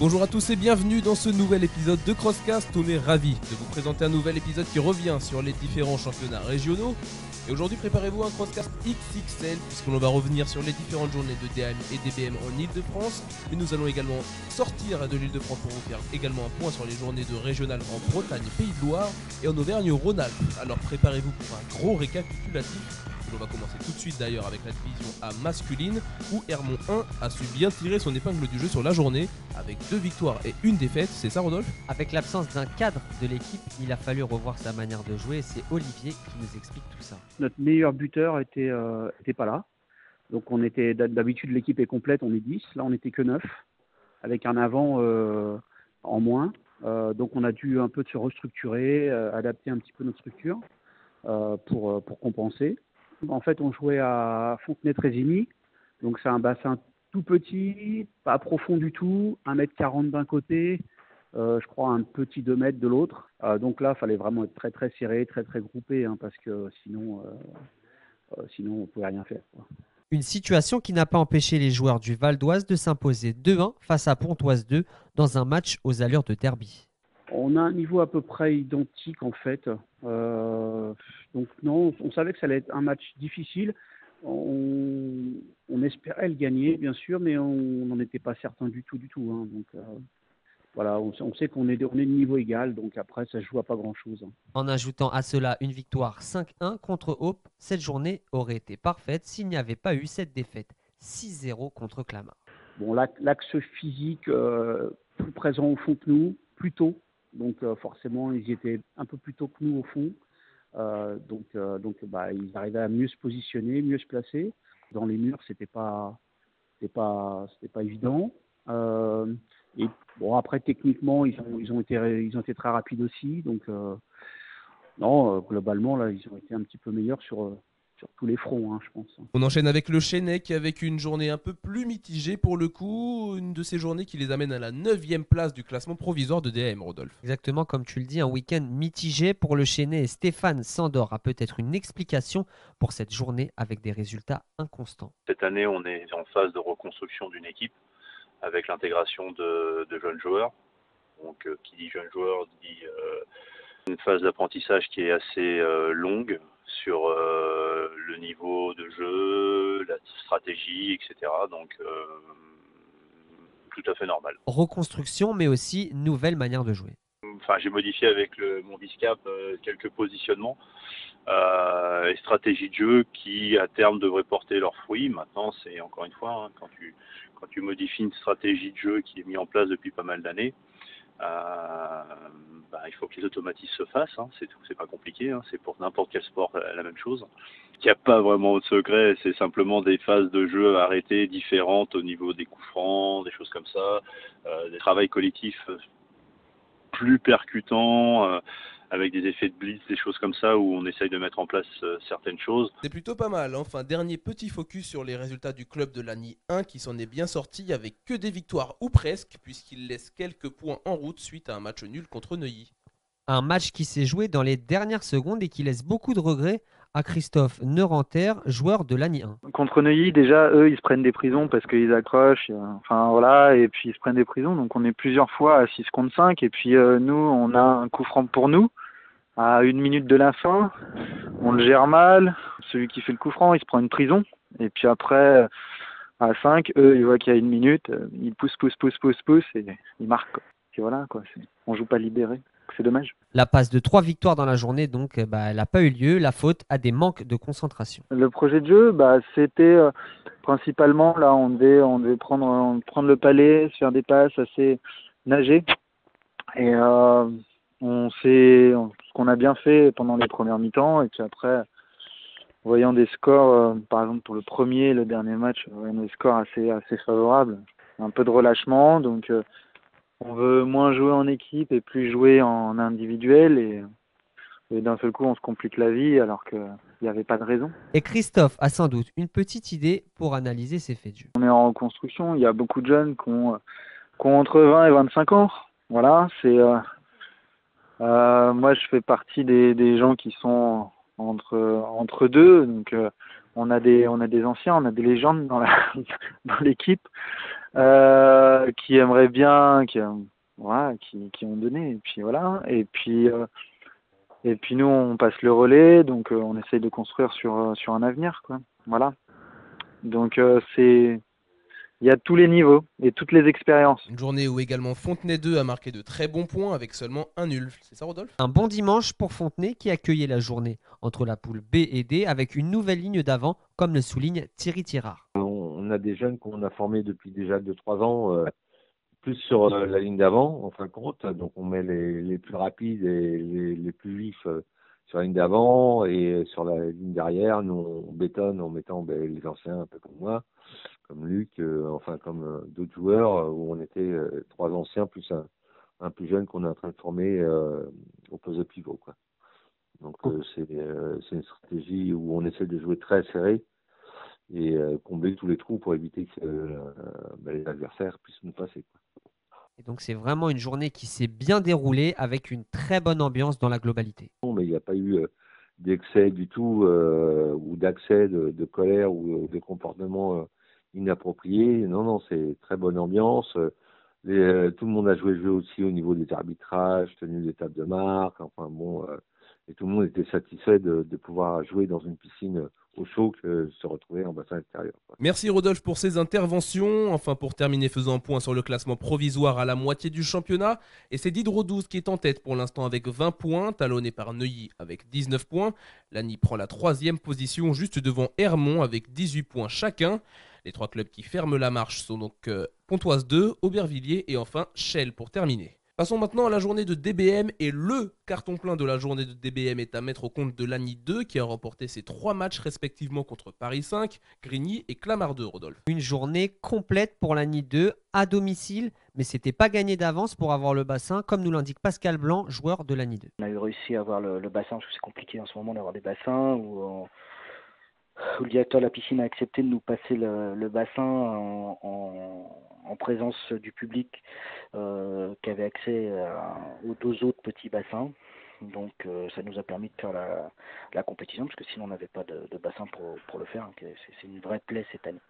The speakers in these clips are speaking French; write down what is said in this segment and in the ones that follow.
Bonjour à tous et bienvenue dans ce nouvel épisode de Crosscast. On est ravis de vous présenter un nouvel épisode qui revient sur les différents championnats régionaux. Et aujourd'hui, préparez-vous un Crosscast XXL puisqu'on va revenir sur les différentes journées de DM et DBM en Ile-de-France. Mais nous allons également sortir de l'Ile-de-France pour vous faire également un point sur les journées de régional en Bretagne, Pays de Loire et en Auvergne-Rhône-Alpes. Alors préparez-vous pour un gros récapitulatif. On va commencer tout de suite d'ailleurs avec la division A masculine où Hermont 1 a su bien tirer son épingle du jeu sur la journée avec 2 victoires et 1 défaite. C'est ça, Rodolphe? Avec l'absence d'un cadre de l'équipe, il a fallu revoir sa manière de jouer et c'est Olivier qui nous explique tout ça. Notre meilleur buteur était pas là. Donc on était d'habitude l'équipe est complète, on est 10. Là on n'était que 9 avec un avant en moins. Donc on a dû un peu se restructurer, adapter un petit peu notre structure pour compenser. En fait, on jouait à Fontenay-Trésigny, donc c'est un bassin tout petit, pas profond du tout, 1m40 d'un côté, je crois un petit 2 mètres de l'autre. Donc là, il fallait vraiment être très très serré, très très groupé, parce que sinon on ne pouvait rien faire, quoi. Une situation qui n'a pas empêché les joueurs du Val d'Oise de s'imposer 2-1 face à Pontoise 2 dans un match aux allures de derby. On a un niveau à peu près identique en fait. Donc non, on savait que ça allait être un match difficile. On espérait le gagner bien sûr, mais on n'en était pas certain du tout. Donc voilà, on sait qu'on est de niveau égal, donc après ça se joue à pas grand chose. En ajoutant à cela une victoire 5-1 contre Hope, cette journée aurait été parfaite s'il n'y avait pas eu cette défaite 6-0 contre Clamart. Bon, l'axe physique plus présent au fond que nous, plus tôt. Donc forcément, ils y étaient un peu plus tôt que nous au fond. Donc ils arrivaient à mieux se positionner, mieux se placer. Dans les murs, c'était pas évident. Et bon, après techniquement, ils ont été très rapides aussi. Donc globalement là, ils ont été un petit peu meilleurs sur tous les fronts, je pense. On enchaîne avec le Chennec avec une journée un peu plus mitigée pour le coup, une de ces journées qui les amène à la 9e place du classement provisoire de DM, Rodolphe. Exactement comme tu le dis, un week-end mitigé pour le Chennai et Stéphane Sandor a peut-être une explication pour cette journée avec des résultats inconstants. Cette année, on est en phase de reconstruction d'une équipe avec l'intégration de jeunes joueurs. Donc, qui dit jeunes joueurs dit une phase d'apprentissage qui est assez longue sur le niveau de jeu, la stratégie, etc. Donc, tout à fait normal. Reconstruction, mais aussi nouvelle manière de jouer. Enfin, j'ai modifié avec mon vice-cap quelques positionnements et stratégies de jeu qui, à terme, devraient porter leurs fruits. Maintenant, c'est encore une fois, quand tu modifies une stratégie de jeu qui est mise en place depuis pas mal d'années, il faut que les automatismes se fassent, c'est tout, c'est pas compliqué, c'est pour n'importe quel sport la même chose. Il n'y a pas vraiment de secret, c'est simplement des phases de jeu arrêtées différentes au niveau des coups francs, des choses comme ça, des travails collectifs plus percutants, avec des effets de blitz, des choses comme ça où on essaye de mettre en place certaines choses. C'est plutôt pas mal. Enfin, dernier petit focus sur les résultats du club de l'ANI 1 qui s'en est bien sorti avec que des victoires ou presque puisqu'il laisse quelques points en route suite à un match nul contre Neuilly. Un match qui s'est joué dans les dernières secondes et qui laisse beaucoup de regrets à Christophe Neuranter, joueur de l'ANI 1. Contre Neuilly, déjà, eux, ils se prennent des prisons parce qu'ils accrochent, et puis ils se prennent des prisons. Donc on est plusieurs fois à 6 contre 5, et puis nous, on a un coup franc pour nous, à 1 minute de la fin, on le gère mal, celui qui fait le coup franc, il se prend une prison, et puis après, à 5, eux, ils voient qu'il y a 1 minute, ils poussent, et ils marquent, quoi. Et voilà, quoi, on joue pas libéré. C'est dommage. La passe de 3 victoires dans la journée, donc, elle n'a pas eu lieu. La faute à des manques de concentration. Le projet de jeu, c'était principalement, là, on devait prendre le palais, se faire des passes, assez nager. Et ce qu'on a bien fait pendant les premières mi-temps. Et puis après, voyant des scores, par exemple pour le premier et le dernier match, des scores assez favorables. Un peu de relâchement, donc... on veut moins jouer en équipe et plus jouer en individuel et d'un seul coup on se complique la vie alors qu'il n'y avait pas de raison. Et Christophe a sans doute une petite idée pour analyser ces faits de jeu. On est en reconstruction, il y a beaucoup de jeunes qui ont entre 20 et 25 ans. Voilà, moi je fais partie des gens qui sont entre deux, donc on a des anciens, on a des légendes dans l'équipe. qui aimeraient bien, voilà, qui ont donné. Et puis voilà. Et puis nous, on passe le relais, donc on essaye de construire sur un avenir, quoi. Voilà. Donc il y a tous les niveaux et toutes les expériences. Une journée où également Fontenay 2 a marqué de très bons points avec seulement un nul. C'est ça, Rodolphe? Un bon dimanche pour Fontenay qui accueillait la journée entre la poule B et D avec une nouvelle ligne d'avant, comme le souligne Thierry Tirard. On a des jeunes qu'on a formés depuis déjà 2-3 ans, plus sur la ligne d'avant, en fin de compte. Donc on met les plus rapides et les plus vifs sur la ligne d'avant, et sur la ligne derrière, nous on bétonne en mettant les anciens, un peu comme moi, comme Luc, comme d'autres joueurs, où on était 3 anciens plus un plus jeune qu'on est en train de former au poste de pivot, quoi. Donc c'est une stratégie où on essaie de jouer très serré et combler tous les trous pour éviter que les adversaires puissent nous passer, quoi. Et donc c'est vraiment une journée qui s'est bien déroulée avec une très bonne ambiance dans la globalité. Non, mais il n'y a pas eu d'excès du tout, ou d'accès de colère ou de comportement inapproprié. Non, c'est très bonne ambiance. Tout le monde a joué le jeu aussi au niveau des arbitrages, tenue des tables de marque. Et tout le monde était satisfait de pouvoir jouer dans une piscine au chaud que se retrouver en bassin extérieur, quoi. Merci Rodolphe pour ces interventions. Enfin, pour terminer, faisons un point sur le classement provisoire à la moitié du championnat. Et c'est Diderot 12 qui est en tête pour l'instant avec 20 points, talonné par Neuilly avec 19 points. Lagny prend la 3e position juste devant Hermont avec 18 points chacun. Les 3 clubs qui ferment la marche sont donc Pontoise 2, Aubervilliers et enfin Chelles pour terminer. Passons maintenant à la journée de DBM, et le carton plein de la journée de DBM est à mettre au compte de Lagny 2 qui a remporté ses 3 matchs respectivement contre Paris 5, Grigny et Clamart 2, Rodolphe. Une journée complète pour Lagny 2 à domicile, mais c'était pas gagné d'avance pour avoir le bassin, comme nous l'indique Pascal Blanc, joueur de Lagny 2. On a eu réussi à avoir le bassin, parce que c'est compliqué en ce moment d'avoir des bassins, où le directeur de la piscine a accepté de nous passer le bassin en présence du public qui avait accès aux 2 autres petits bassins. Donc ça nous a permis de faire la compétition, parce que sinon on n'avait pas de bassin pour le faire. C'est une vraie plaie cette année.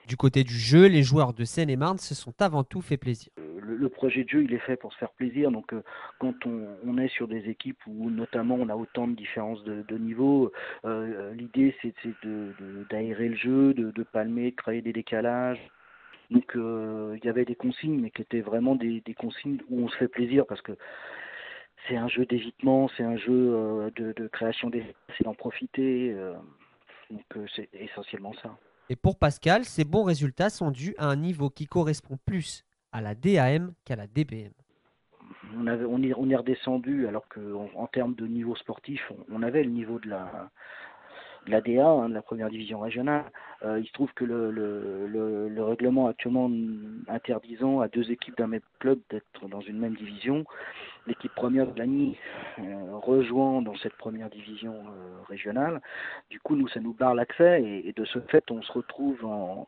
Du côté du jeu, les joueurs de Seine-et-Marne se sont avant tout fait plaisir. Le projet de jeu, il est fait pour se faire plaisir. Donc, quand on est sur des équipes où, notamment, on a autant de différences de niveau, l'idée, c'est d'aérer le jeu, de palmer, de créer des décalages. Donc, il y avait des consignes, mais qui étaient vraiment des consignes où on se fait plaisir, parce que c'est un jeu d'évitement, c'est un jeu de création d'espace, c'est d'en profiter. Donc, c'est essentiellement ça. Et pour Pascal, ces bons résultats sont dus à un niveau qui correspond plus à la DAM qu'à la DBM. On est redescendu, alors qu'en termes de niveau sportif, on avait le niveau de la DA, de la première division régionale. Il se trouve que le règlement actuellement interdisant à 2 équipes d'un même club d'être dans une même division, l'équipe première de Lagny rejoint dans cette première division régionale. Du coup, ça nous barre l'accès, et de ce fait, on se retrouve en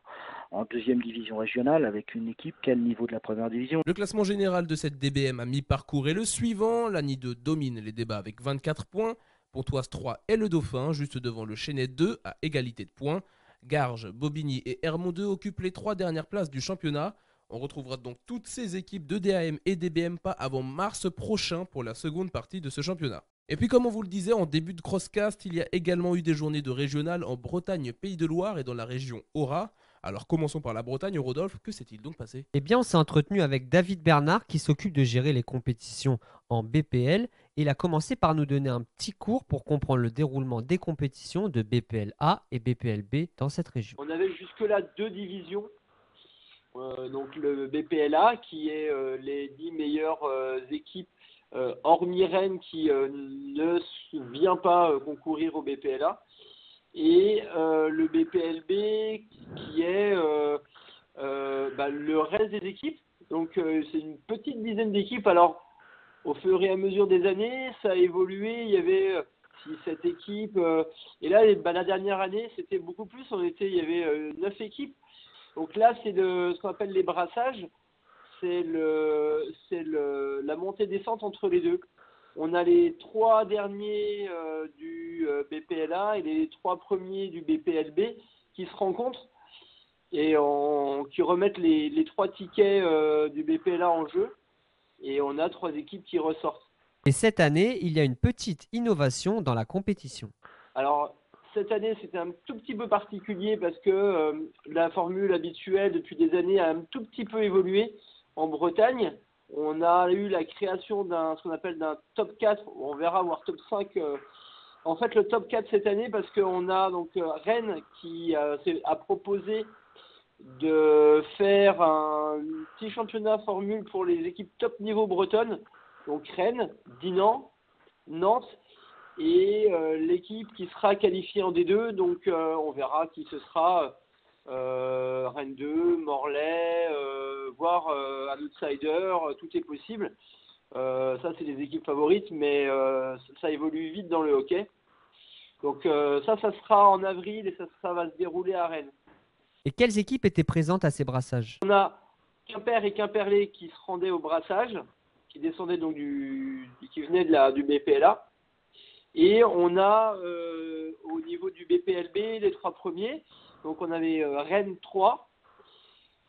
2e division régionale avec une équipe qui a le niveau de la première division. Le classement général de cette DBM à mi-parcours est le suivant. Lagny 2 domine les débats avec 24 points. Pontoise 3 est le dauphin, juste devant le Chesnay 2 à égalité de points. Garges, Bobigny et Hermont 2 occupent les 3 dernières places du championnat. On retrouvera donc toutes ces équipes de DAM et DBM pas avant mars prochain pour la seconde partie de ce championnat. Et puis, comme on vous le disait en début de Crosscast, il y a également eu des journées de régionales en Bretagne, Pays de Loire et dans la région Aura. Alors commençons par la Bretagne. Rodolphe, que s'est-il donc passé? Eh bien, on s'est entretenu avec David Bernard qui s'occupe de gérer les compétitions en BPL, et il a commencé par nous donner un petit cours pour comprendre le déroulement des compétitions de BPL A et BPL B dans cette région. On avait jusque-là 2 divisions. Donc le BPLA qui est les 10 meilleures équipes hormis Rennes qui ne vient pas concourir au BPLA, et le BPLB qui est le reste des équipes. Donc c'est une petite dizaine d'équipes. Alors au fur et à mesure des années, ça a évolué. Il y avait 6-7 équipes, et là la dernière année c'était beaucoup plus. Il y avait 9 équipes. Donc là, c'est ce qu'on appelle les brassages, c'est la montée-descente entre les deux. On a les 3 derniers du BPLA et les 3 premiers du BPLB qui se rencontrent. et qui remettent les 3 tickets du BPLA en jeu. Et on a 3 équipes qui ressortent. Et cette année, il y a une petite innovation dans la compétition. Alors, cette année, c'était un tout petit peu particulier parce que la formule habituelle depuis des années a un tout petit peu évolué. En Bretagne, on a eu la création ce qu'on appelle d'un top 4, on verra, voire top 5. En fait, le top 4 cette année, parce qu'on a donc Rennes qui a proposé de faire un petit championnat formule pour les équipes top niveau bretonnes. Donc Rennes, Dinan, Nantes et l'équipe qui sera qualifiée en D2. Donc on verra qui ce sera. Rennes 2, Morlaix, voire un outsider, tout est possible. Ça, c'est les équipes favorites, mais ça évolue vite dans le hockey. Donc ça sera en avril et ça va se dérouler à Rennes. Et quelles équipes étaient présentes à ces brassages? On a Quimper et Quimperlé qui se rendaient au brassage, qui descendaient donc qui venaient du BPLA. Et on a au niveau du BPLB les 3 premiers. Donc on avait Rennes 3,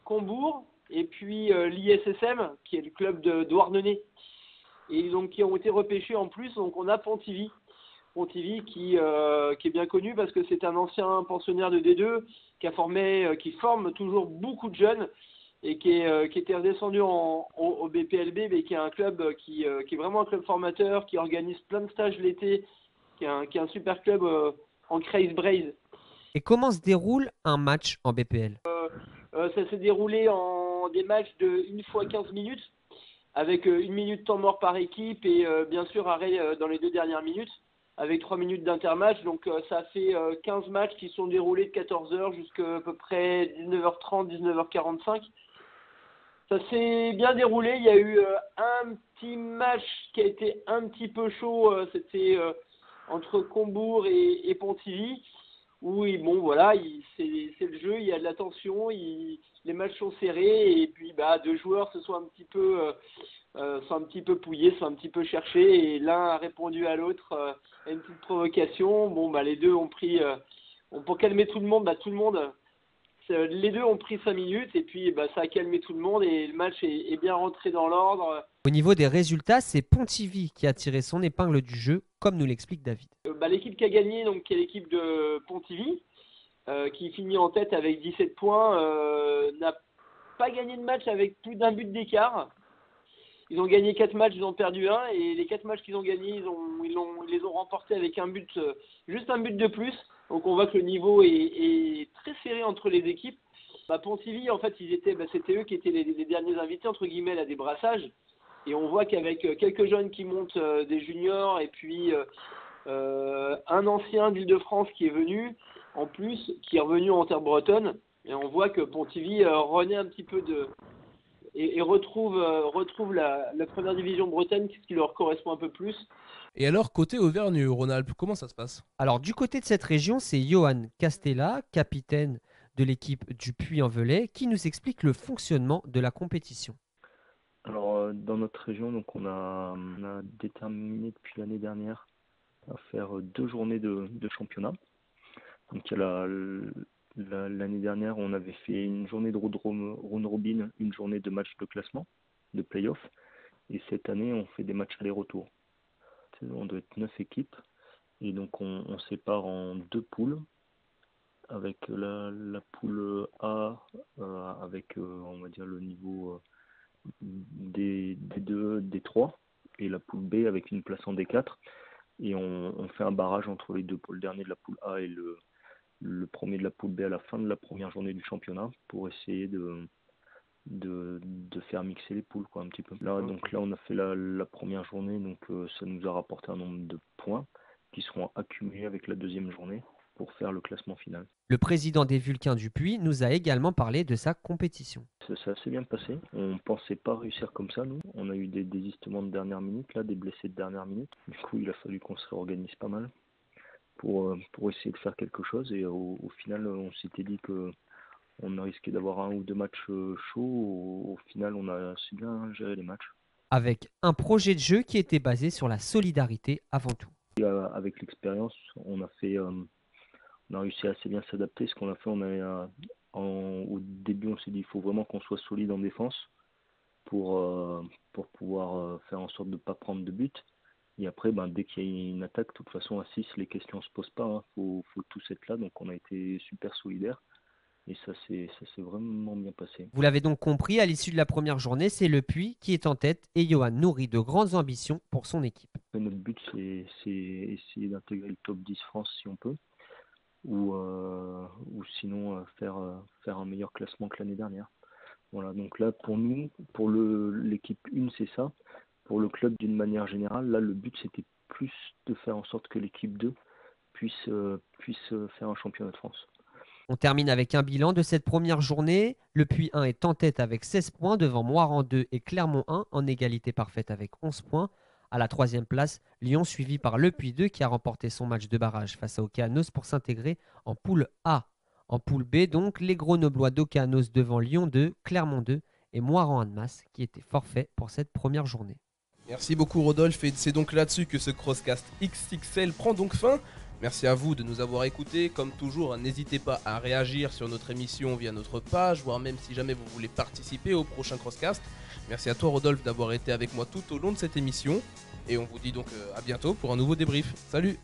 Combourg et puis l'ISSM qui est le club de Douarnenez. Et donc qui ont été repêchés en plus. Donc on a Pontivy. Pontivy qui est bien connu parce que c'est un ancien pensionnaire de D2 qui forme toujours beaucoup de jeunes et qui était redescendu au BPLB, mais qui est un club qui est vraiment un club formateur, qui organise plein de stages l'été, qui est un super club en Craze Braze. Et comment se déroule un match en BPL? Ça s'est déroulé en des matchs de 1 fois 15 minutes, avec 1 minute de temps mort par équipe et bien sûr arrêt dans les 2 dernières minutes, avec 3 minutes d'intermatch. Donc ça fait 15 matchs qui sont déroulés de 14h jusqu'à à peu près 19h30, 19h45. Ça s'est bien déroulé. Il y a eu un petit match qui a été un petit peu chaud. C'était entre Combourg et Pontivy. Oui, bon, voilà, c'est le jeu, il y a de la tension, les matchs sont serrés et puis 2 joueurs se sont un petit peu pouillés, sont un petit peu cherchés et l'un a répondu à l'autre à une petite provocation. Bon, les deux ont pris, pour calmer tout le monde, les deux ont pris 5 minutes et puis ça a calmé tout le monde et le match est bien rentré dans l'ordre. Au niveau des résultats, c'est Pontivy qui a tiré son épingle du jeu, comme nous l'explique David. L'équipe qui a gagné, donc, qui est l'équipe de Pontivy, qui finit en tête avec 17 points, n'a pas gagné de match avec plus d'un but d'écart. Ils ont gagné 4 matchs, ils ont perdu 1, et les 4 matchs qu'ils ont gagnés, ils les ont remportés avec juste un but de plus. Donc on voit que le niveau est très serré entre les équipes. Pontivy, en fait, c'était eux qui étaient les derniers invités, entre guillemets, à des brassages. Et on voit qu'avec quelques jeunes qui montent des juniors et puis un ancien d'Île-de-France qui est venu, en plus, qui est revenu en terre bretonne, et on voit que Pontivy renaît un petit peu et retrouve la première division bretonne, ce qui leur correspond un peu plus. Et alors, côté Auvergne-Rhône-Alpes, comment ça se passe? Alors, du côté de cette région, c'est Johan Castella, capitaine de l'équipe du Puy-en-Velay, qui nous explique le fonctionnement de la compétition. Alors, dans notre région, donc on a déterminé depuis l'année dernière à faire 2 journées de championnat. Donc, l'année dernière, on avait fait une journée de round robin, une journée de match de classement, de play-off. Et cette année, on fait des matchs aller-retour. On doit être 9 équipes. Et donc, on sépare en 2 poules. Avec la poule A, avec, on va dire, le niveau des 2, des 3. Et la poule B avec une place en D4. Et on fait un barrage entre les deux, pour le dernier de la poule A et le premier de la poule B à la fin de la première journée du championnat, pour essayer de faire mixer les poules, quoi, un petit peu. Donc là, on a fait la première journée, donc ça nous a rapporté un nombre de points qui seront accumulés avec la deuxième journée pour faire le classement final. Le président des Vulcains du Puy nous a également parlé de sa compétition. Ça s'est bien passé. On pensait pas réussir comme ça, nous. On a eu des désistements de dernière minute, des blessés de dernière minute. Du coup, il a fallu qu'on se réorganise pas mal pour essayer de faire quelque chose. Et au final, on s'était dit que on a risqué d'avoir 1 ou 2 matchs chauds. Au final, on a assez bien géré les matchs. Avec un projet de jeu qui était basé sur la solidarité avant tout. Et avec l'expérience, on a réussi à assez bien s'adapter. Ce qu'on a fait, on a au début, on s'est dit il faut vraiment qu'on soit solide en défense pour pouvoir faire en sorte de ne pas prendre de but. Et après, dès qu'il y a une attaque, de toute façon, à 6, les questions ne se posent pas. Hein. Faut tous être là. Donc, on a été super solidaires. Et ça s'est vraiment bien passé. Vous l'avez donc compris, à l'issue de la première journée, c'est Le Puy qui est en tête et Johan nourrit de grandes ambitions pour son équipe. Notre but, c'est essayer d'intégrer le top 10 France si on peut. Ou sinon faire un meilleur classement que l'année dernière. Voilà, donc là, pour nous, pour l'équipe 1, c'est ça. Pour le club, d'une manière générale, là, le but, c'était plus de faire en sorte que l'équipe 2 puisse faire un championnat de France. On termine avec un bilan de cette première journée. Le Puy 1 est en tête avec 16 points devant Moiran 2 et Clermont 1 en égalité parfaite avec 11 points. À la 3e place, Lyon suivi par Le Puy 2 qui a remporté son match de barrage face à Océanos pour s'intégrer en poule A. En poule B, donc, les Grenoblois d'Océanos devant Lyon 2, Clermont 2 et Moiran-Annemasse qui étaient forfaits pour cette première journée. Merci beaucoup Rodolphe, et c'est donc là-dessus que ce Crosscast XXL prend donc fin. Merci à vous de nous avoir écoutés. Comme toujours, n'hésitez pas à réagir sur notre émission via notre page, voire même si jamais vous voulez participer au prochain Crosscast. Merci à toi Rodolphe d'avoir été avec moi tout au long de cette émission. Et on vous dit donc à bientôt pour un nouveau débrief. Salut!